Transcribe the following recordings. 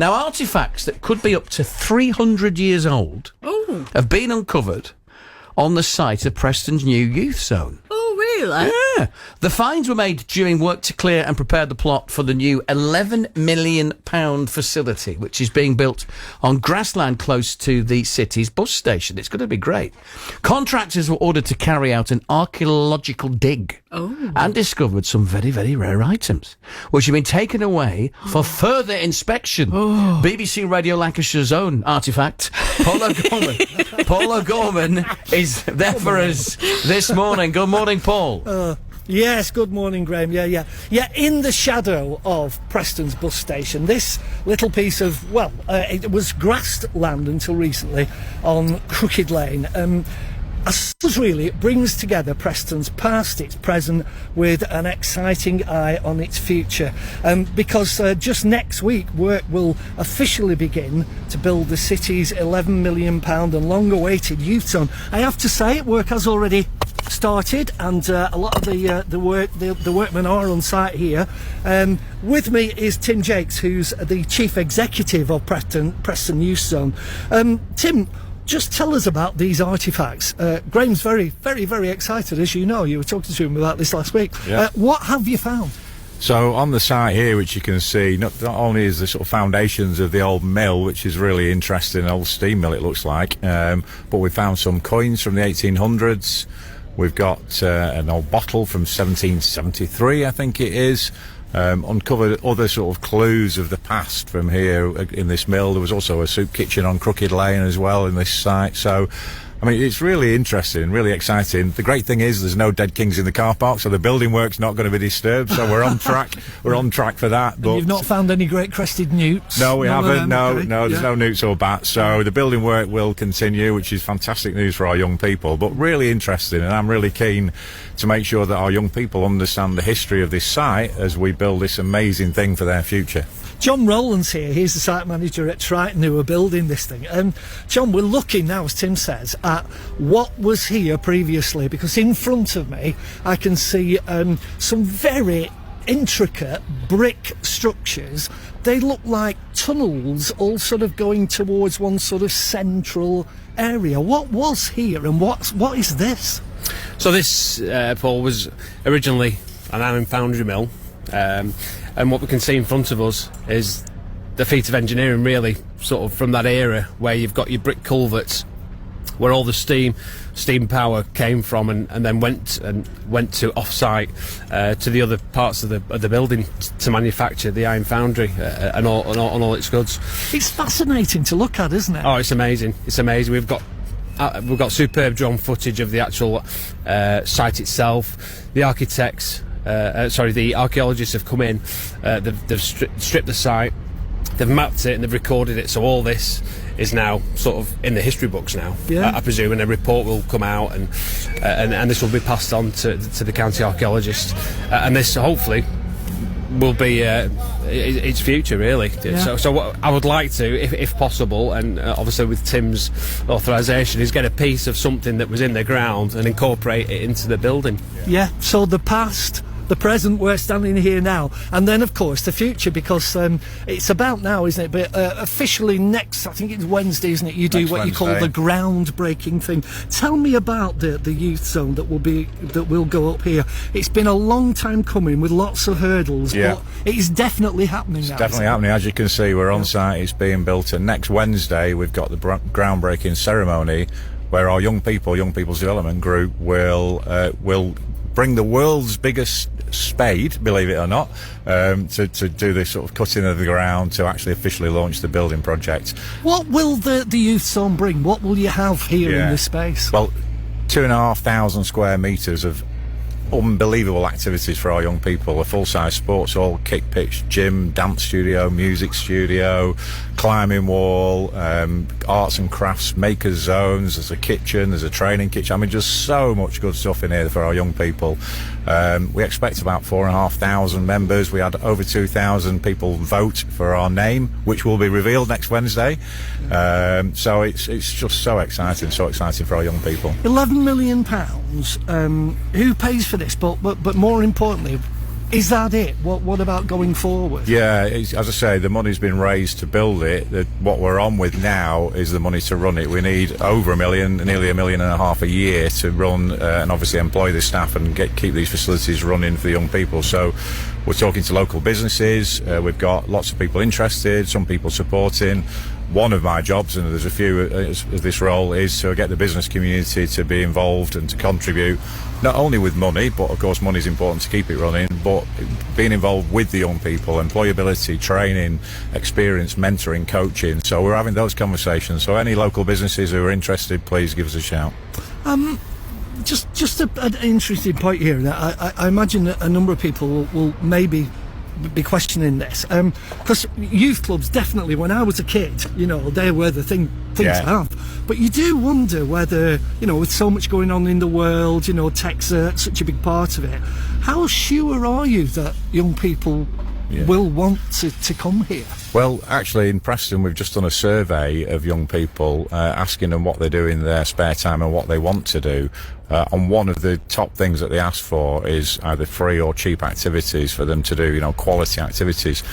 Now, artefacts that could be up to 300 years old have been uncovered on the site of Preston's new youth zone. Oh, really? Yeah. The finds were made during work to clear and prepare the plot for the new £11 million facility, which is being built on grassland close to the city's bus station. It's going to be great. Contractors were ordered to carry out an archeological dig and discovered some very, very rare items, which have been taken away for further inspection. BBC Radio Lancashire's own artefact, Paul O'Gorman. Paul O'Gorman is there for us this morning. Good morning, Paul. Yes, good morning, Graham. Yeah, in the shadow of Preston's bus station, this little piece of, it was grassed land until recently on Crooked Lane. I suppose really it brings together Preston's past, its present, with an exciting eye on its future. Because just next week work will officially begin to build the city's £11 million and long-awaited youth zone. I have to say, work has already started, and a lot of the workmen are on site here. With me is Tim Jacques, who's the chief executive of Preston Youth Zone. Tim, just tell us about these artefacts. Graham's very, very, very excited, as you know. You were talking to him about this last week. Yeah. What have you found? So on the site here, which you can see, not only is the sort of foundations of the old mill, which is really interesting, an old steam mill it looks like, but we found some coins from the 1800s. We've got an old bottle from 1773, I think it is. Uncovered other sort of clues of the past from here in this mill. There was also a soup kitchen on Crooked Lane as well in this site. So, I mean, it's really interesting, really exciting. The great thing is there's no dead kings in the car park, so the building work's not going to be disturbed. So we're on track. We're on track for that. But you've not found any great crested newts? No, we haven't. No, okay. There's no newts or bats. So the building work will continue, which is fantastic news for our young people. But really interesting, and I'm really keen to make sure that our young people understand the history of this site as we build this amazing thing for their future. Jon Rowland's here. He's the site manager at Triton who are building this thing. Jon, we're looking now, as Tim says, at what was here previously, because in front of me I can see some very intricate brick structures. They look like tunnels, all sort of going towards one sort of central area. What was here, and what is this? So this, Paul, was originally an iron foundry mill. And what we can see in front of us is the feat of engineering, really, sort of from that era where you've got your brick culverts, where all the steam power came from, and then went to off-site to the other parts of the building to manufacture the iron foundry and all its goods. It's fascinating to look at, isn't it? Oh, it's amazing! It's amazing. We've got superb drone footage of the actual site itself. The architects. The archaeologists have come in, they've stripped the site, they've mapped it and they've recorded it, so all this is now sort of in the history books now. I presume, and a report will come out, and this will be passed on to the county archaeologist, and this hopefully will be its future, really. So what I would like to, if possible, and obviously with Tim's authorisation, is get a piece of something that was in the ground and incorporate it into the building. So the past, the present, we're standing here now, and then of course the future, because it's about now, isn't it? But officially next, I think it's Wednesday, isn't it? You do next what Wednesday. You call the groundbreaking thing. Tell me about the youth zone that will go up here. It's been a long time coming with lots of hurdles, but it is definitely happening now. It's definitely happening. As you can see, we're on site. It's being built, and next Wednesday we've got the groundbreaking ceremony where our young people's development group will bring the world's biggest spade, believe it or not, to do this sort of cutting of the ground to actually officially launch the building project. What will the youth zone bring? What will you have here in this space? Well, 2,500 square metres of unbelievable activities for our young people. A full-size sports hall, kick pitch, gym, dance studio, music studio, climbing wall, arts and crafts, makers zones. There's a kitchen, there's a training kitchen. I mean, just so much good stuff in here for our young people. We expect about 4,500 members. We had over 2,000 people vote for our name, which will be revealed next Wednesday. So it's just so exciting for our young people. £11 million. Who pays for this? But more importantly, Is that it? What about going forward? Yeah, as I say, the money's been raised to build it. What we're on with now is the money to run it. We need over $1 million, nearly $1.5 million a year to run and obviously employ the staff and keep these facilities running for the young people. So we're talking to local businesses. We've got lots of people interested, some people supporting. One of my jobs, and there's a few of this role, is to get the business community to be involved and to contribute, not only with money, but of course money is important to keep it running, but being involved with the young people, employability, training, experience, mentoring, coaching. So we're having those conversations. So any local businesses who are interested, please give us a shout. Just an interesting point here. I imagine that a number of people will maybe be questioning this, because youth clubs, definitely when I was a kid, they were the things to have, but you do wonder whether, with so much going on in the world, tech's such a big part of it, how sure are you that young people will want to come here? Well, actually in Preston we've just done a survey of young people, asking them what they do in their spare time and what they want to do, and one of the top things that they ask for is either free or cheap activities for them to do, quality activities.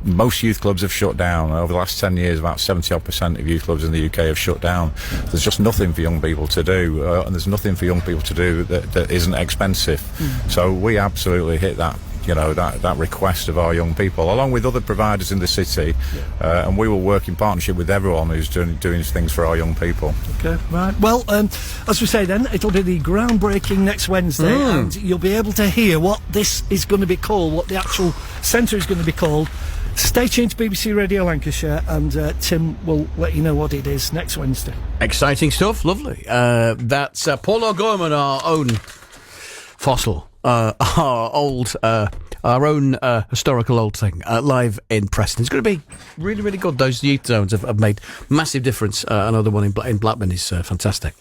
Most youth clubs have shut down. Over the last 10 years, about 70% of youth clubs in the UK have shut down. There's just nothing for young people to do, and there's nothing for young people to do that isn't expensive. So we absolutely hit that that request of our young people, along with other providers in the city, and we will work in partnership with everyone who's doing things for our young people. Okay, right. Well, as we say then, it'll be the groundbreaking next Wednesday, and you'll be able to hear what this is going to be called, what the actual centre is going to be called. Stay tuned to BBC Radio Lancashire, and Tim will let you know what it is next Wednesday. Exciting stuff, lovely. That's Paul O'Gorman, our own fossil. Our own historical old thing, live in Preston. It's going to be really, really good. Those youth zones have made massive difference. Another one in Blackburn is fantastic.